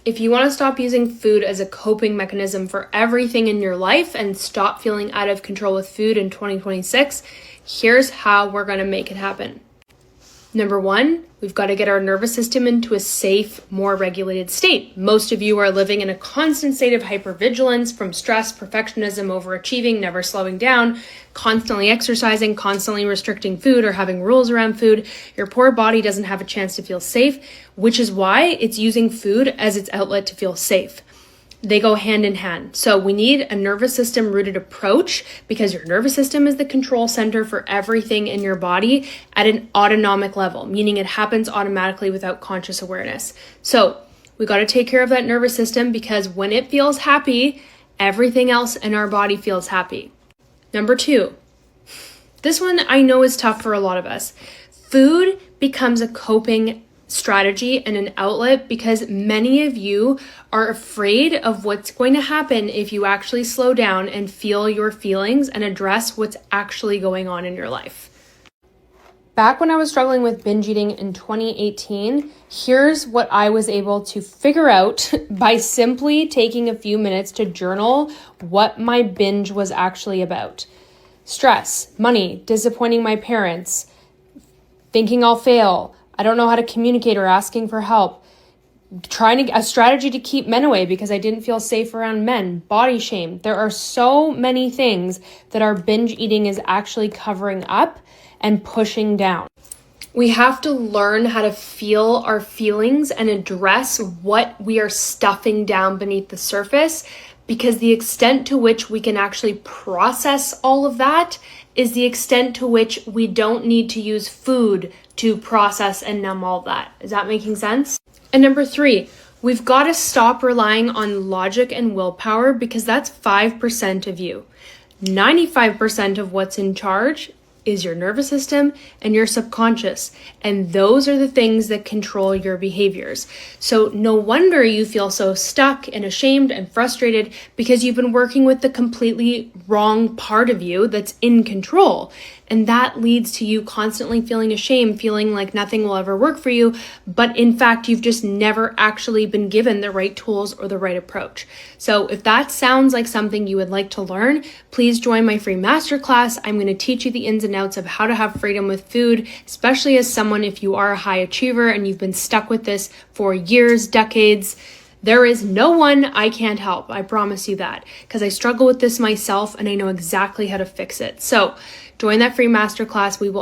If you want to stop using food as a coping mechanism for everything in your life and stop feeling out of control with food in 2026, here's how we're going to make it happen. Number one, we've got to get our nervous system into a safe, more regulated state. Most of you are living in a constant state of hypervigilance from stress, perfectionism, overachieving, never slowing down, constantly exercising, constantly restricting food or having rules around food. Your poor body doesn't have a chance to feel safe, which is why it's using food as its outlet to feel safe. They go hand in hand. So we need a nervous system rooted approach because your nervous system is the control center for everything in your body at an autonomic level, meaning it happens automatically without conscious awareness. So we got to take care of that nervous system because when it feels happy, everything else in our body feels happy. Number two, this one I know is tough for a lot of us. Food becomes a coping strategy and an outlet because many of you are afraid of what's going to happen if you actually slow down and feel your feelings and address what's actually going on in your life. Back when I was struggling with binge eating in 2018, here's what I was able to figure out by simply taking a few minutes to journal what my binge was actually about. Stress, money, disappointing my parents, thinking I'll fail, I don't know how to communicate or asking for help, a strategy to keep men away because I didn't feel safe around men, body shame. There are so many things that our binge eating is actually covering up and pushing down. We have to learn how to feel our feelings and address what we are stuffing down beneath the surface, because the extent to which we can actually process all of that is the extent to which we don't need to use food to process and numb all that. Is that making sense? And number three, we've got to stop relying on logic and willpower because that's 5% of you. 95% of what's in charge is your nervous system and your subconscious. And those are the things that control your behaviors. So no wonder you feel so stuck and ashamed and frustrated because you've been working with the completely wrong part of you that's in control. And that leads to you constantly feeling ashamed, feeling like nothing will ever work for you. But in fact, you've just never actually been given the right tools or the right approach. So if that sounds like something you would like to learn, please join my free masterclass. I'm going to teach you the ins and outs of how to have freedom with food, especially as someone if you are a high achiever and you've been stuck with this for years, decades. There is no one I can't help. I promise you that, because I struggle with this myself and I know exactly how to fix it. So join that free masterclass. We will